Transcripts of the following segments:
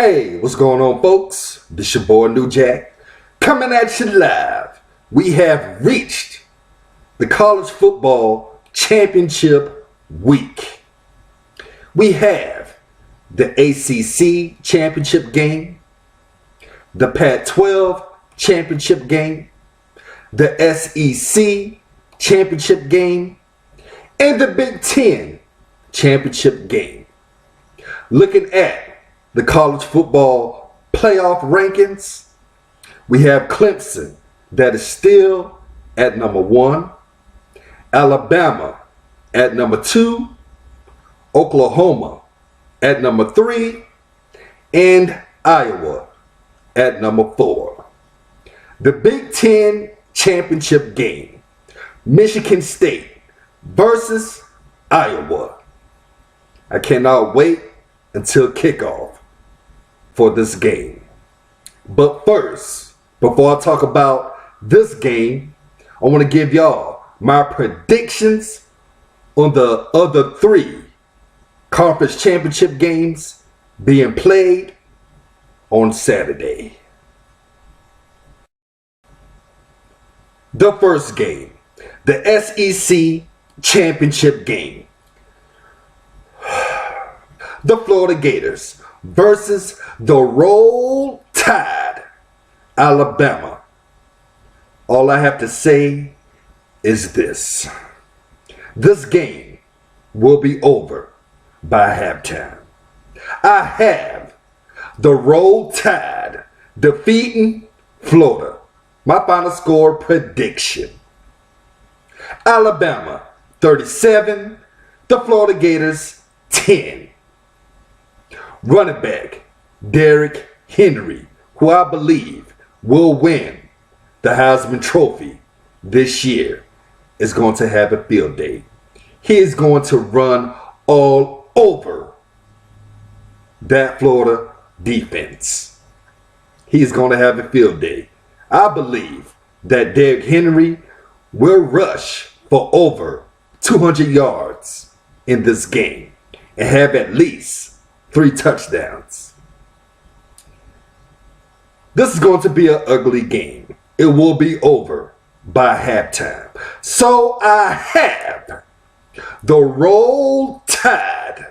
Hey, what's going on, folks? This your boy New Jack coming at you live. We have reached the college football championship week. We have the ACC championship game, the Pac12 championship game, the SEC championship game, and the Big Ten championship game. Looking at the college football playoff rankings, we have Clemson that is still at number 1, Alabama at number 2, Oklahoma at number 3, and Iowa at number 4. The Big Ten championship game, Michigan State versus Iowa. I cannot wait until kickoff for this game. But first, before I talk about this game, I want to give y'all my predictions on the other 3 conference championship games being played on Saturday. The first game, the SEC championship game. The Florida Gators versus the Roll Tide, Alabama. All I have to say is this. This game will be over by halftime. I have the Roll Tide defeating Florida. My final score prediction: Alabama 37, the Florida Gators 10. Running back Derrick Henry, who I believe will win the Heisman Trophy this year, is going to have a field day. He is going to run all over that Florida defense. He is going to have a field day. I believe that Derrick Henry will rush for over 200 yards in this game and have at least 3 touchdowns. This is going to be an ugly game. It will be over by halftime. So I have the Roll Tide,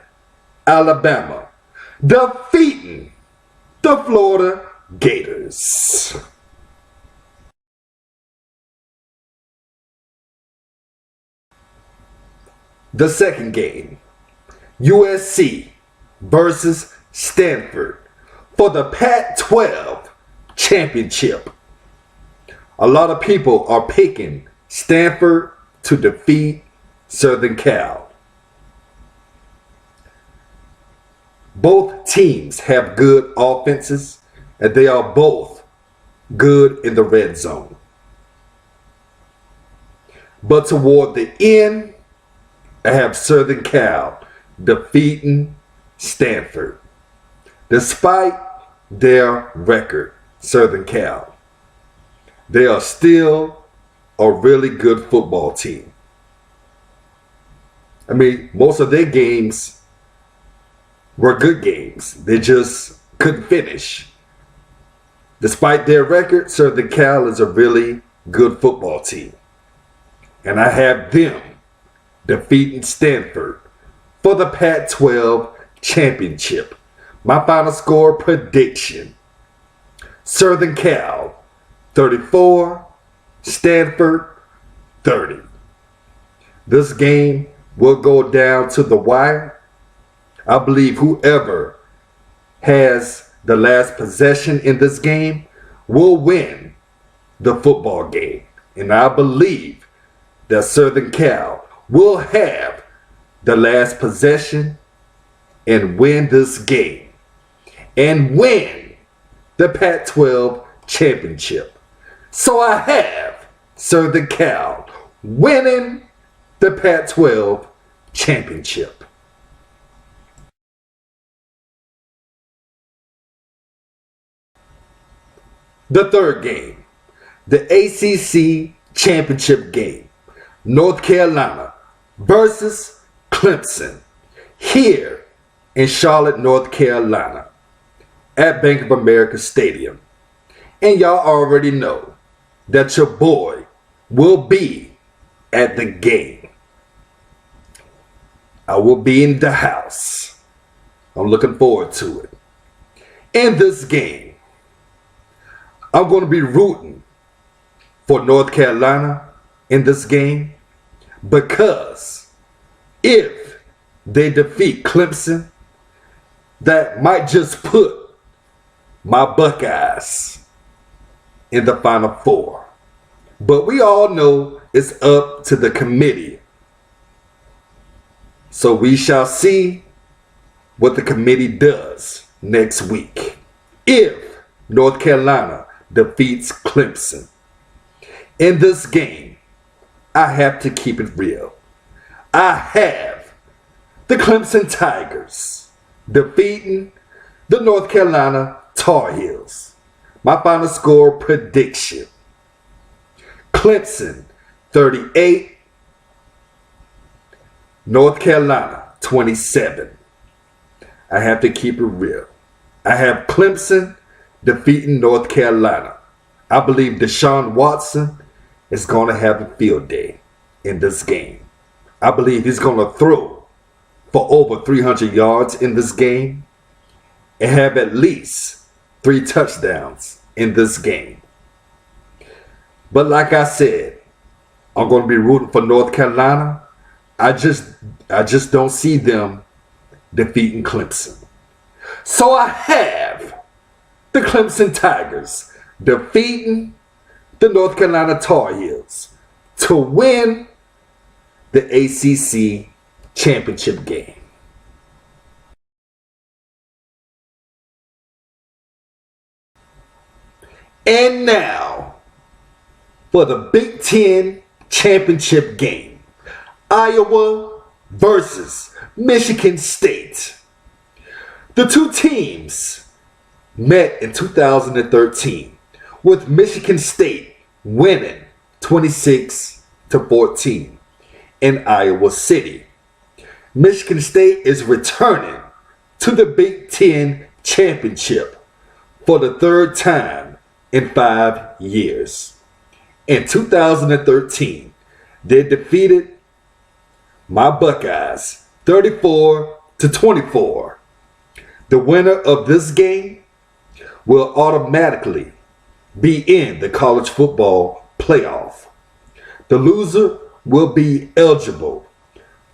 Alabama, defeating the Florida Gators. The second game, USC versus Stanford for the Pac12 Championship. A lot of people are picking Stanford to defeat Southern Cal. Both teams have good offenses, and they are both good in the red zone. But toward the end, I have Southern Cal defeating Stanford. Despite their record, Southern Cal, they are still a really good football team. I mean, most of their games were good games. They just couldn't finish. Despite their record, Southern Cal is a really good football team. And I have them defeating Stanford for the Pac-12 Championship. My final score prediction: Southern Cal 34, Stanford 30. This game will go down to the wire. I believe whoever has the last possession in this game will win the football game. And I believe that Southern Cal will have the last possession and win this game and win the Pac-12 Championship. So I have Southern Cal winning the Pac-12 Championship. The third game, the ACC Championship game, North Carolina versus Clemson here in Charlotte, North Carolina. at Bank of America Stadium. And y'all already know that your boy will be at the game. I will be in the house. I'm looking forward to it. In this game, I'm going to be rooting for North Carolina in this game because if they defeat Clemson, that might just put my Buckeyes in the Final Four. But we all know it's up to the committee. So we shall see what the committee does next week if North Carolina defeats Clemson. In this game, I have to keep it real. I have the Clemson Tigers defeating the North Carolina Tar Heels. My final score prediction: Clemson 38, North Carolina 27. I have to keep it real. I have Clemson defeating North Carolina. I believe Deshaun Watson is going to have a field day in this game. I believe he's going to throw for over 300 yards in this game and have at least 3 touchdowns in this game. But like I said, I'm going to be rooting for North Carolina. I just don't see them defeating Clemson. So I have the Clemson Tigers defeating the North Carolina Tar Heels to win the ACC Championship game. And now for the Big Ten Championship game. Iowa versus Michigan State. The two teams met in 2013 with Michigan State winning 26-14 in Iowa City. Michigan State is returning to the Big Ten Championship for the third time in 5 years. In 2013, they defeated my Buckeyes 34-24. The winner of this game will automatically be in the college football playoff. The loser will be eligible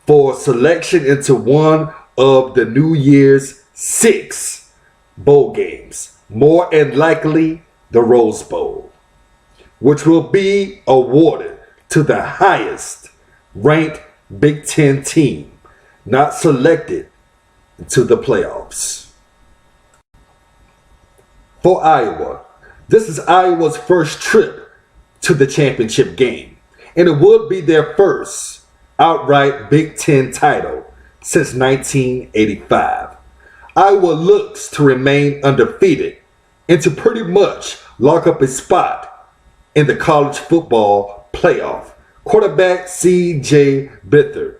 for selection into one of the New Year's 6 bowl games, more than likely the Rose Bowl, which will be awarded to the highest ranked Big Ten team not selected to the playoffs. For Iowa, this is Iowa's first trip to the championship game, and it would be their first outright Big Ten title since 1985. Iowa looks to remain undefeated and to pretty much lock up a spot in the college football playoff. Quarterback C.J. Beathard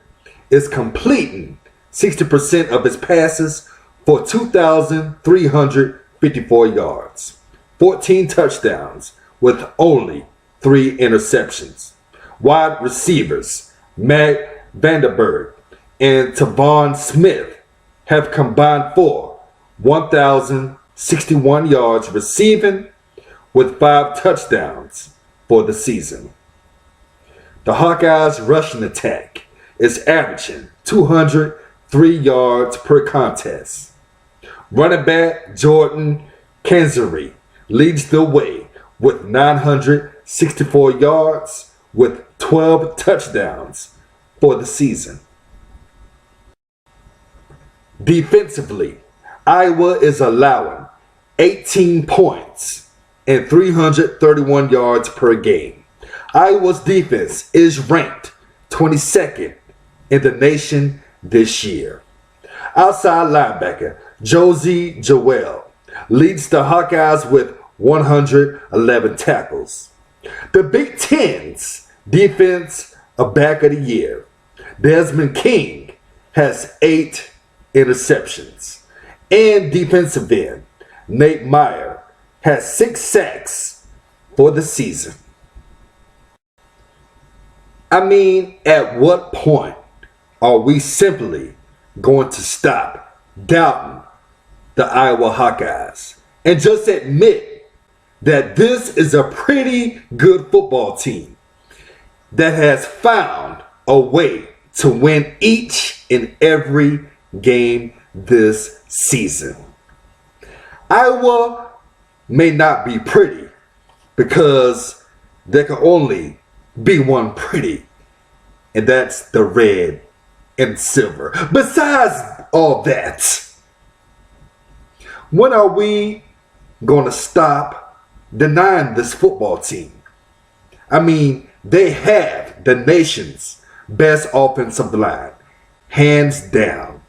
is completing 60% of his passes for 2,354 yards, 14 touchdowns with only 3 interceptions. Wide receivers Matt Vanderberg and Tavon Smith have combined for 1,061 yards receiving with 5 touchdowns for the season. The Hawkeyes' rushing attack is averaging 203 yards per contest. Running back Jordan Kanzeri leads the way with 964 yards with 12 touchdowns for the season. Defensively, Iowa is allowing 18 points and 331 yards per game. Iowa's defense is ranked 22nd in the nation this year. Outside linebacker Josie Joel leads the Hawkeyes with 111 tackles. The Big Ten's defense back of the year, Desmond King, has 8 interceptions. And defensive end Nate Meyer, has 6 sacks for the season. I mean, at what point are we simply going to stop doubting the Iowa Hawkeyes and just admit that this is a pretty good football team that has found a way to win each and every game this season? Iowa may not be pretty because there can only be one pretty, and that's the red and silver. Besides all that, when are we going to stop denying this football team? I mean, they have the nation's best offensive line. Hands down.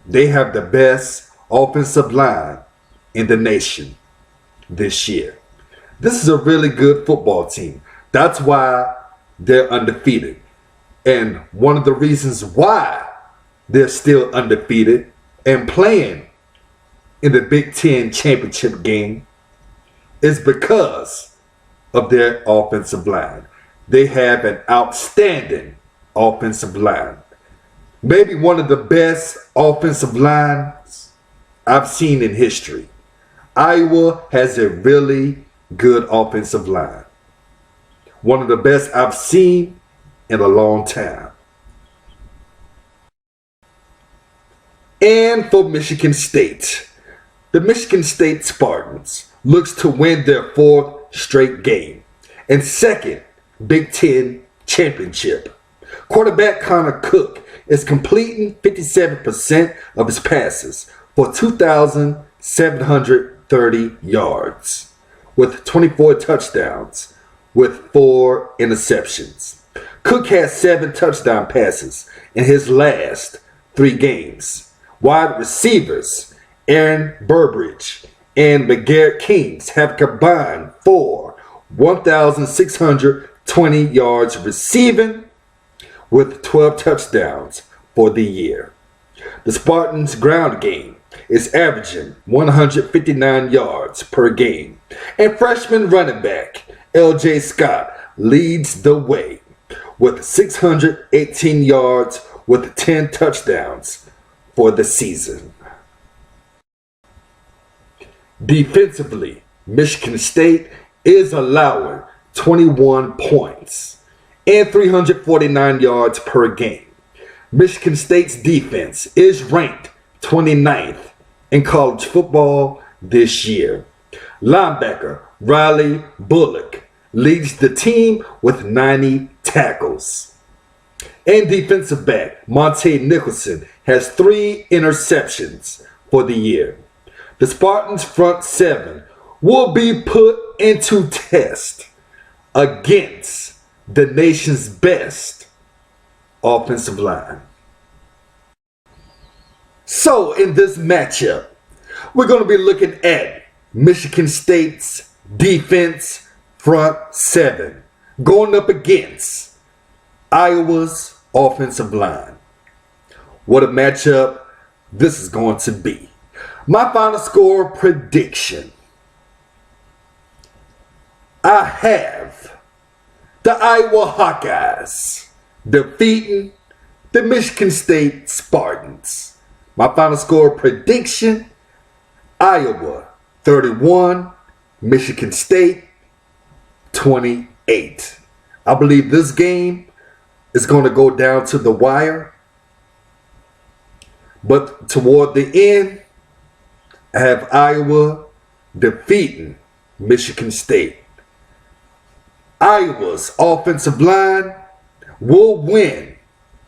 They have the best offensive line in the nation this year. This is a really good football team. That's why they're undefeated. And one of the reasons why they're still undefeated and playing in the Big Ten Championship game is because of their offensive line. They have an outstanding offensive line. Maybe one of the best offensive lines I've seen in history. Iowa has a really good offensive line. One of the best I've seen in a long time. And for Michigan State, the Michigan State Spartans looks to win their 4th straight game and 2nd Big Ten championship. Quarterback Connor Cook is completing 57% of his passes for 2,730 yards with 24 touchdowns with 4 interceptions. Cook has 7 touchdown passes in his last 3 games. Wide receivers Aaron Burbridge and McGarrett Kings have combined for 1,620 yards receiving with 12 touchdowns for the year. The Spartans' ground game is averaging 159 yards per game, and freshman running back L.J. Scott leads the way with 618 yards with 10 touchdowns for the season. Defensively, Michigan State is allowing 21 points and 349 yards per game. Michigan State's defense is ranked 29th in college football this year. Linebacker Riley Bullock leads the team with 90 tackles. And defensive back Monte Nicholson has 3 interceptions for the year. The Spartans' front 7 will be put into test against the nation's best offensive line. So in this matchup, we're going to be looking at Michigan State's defense front 7 going up against Iowa's offensive line. What a matchup this is going to be. My final score prediction. I have the Iowa Hawkeyes defeating the Michigan State Spartans. My final score prediction, Iowa 31, Michigan State 28. I believe this game is going to go down to the wire. But toward the end, I have Iowa defeating Michigan State. Iowa's offensive line will win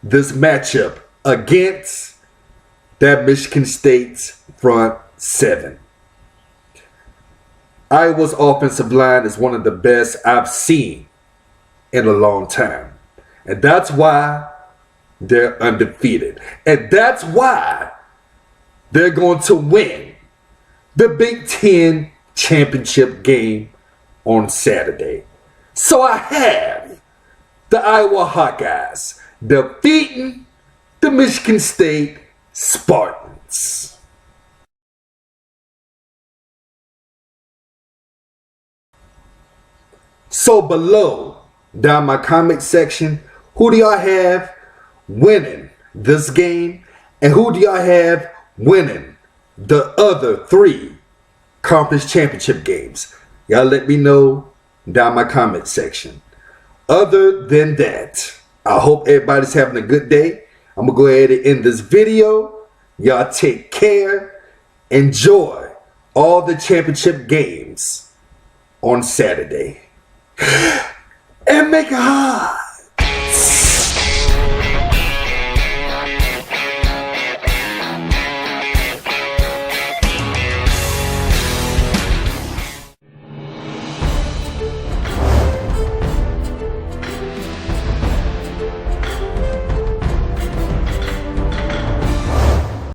this matchup against that Michigan State's front 7. Iowa's offensive line is one of the best I've seen in a long time. And that's why they're undefeated. And that's why they're going to win the Big Ten Championship game on Saturday. So I have the Iowa Hawkeyes defeating the Michigan State Spartans. So below, down my comment section, who do y'all have winning this game? And who do y'all have winning the other 3 conference championship games? Y'all let me know down my comment section. Other than that, I hope everybody's having a good day. I'm going to go ahead and end this video. Y'all take care. Enjoy all the championship games on Saturday. And make it hard.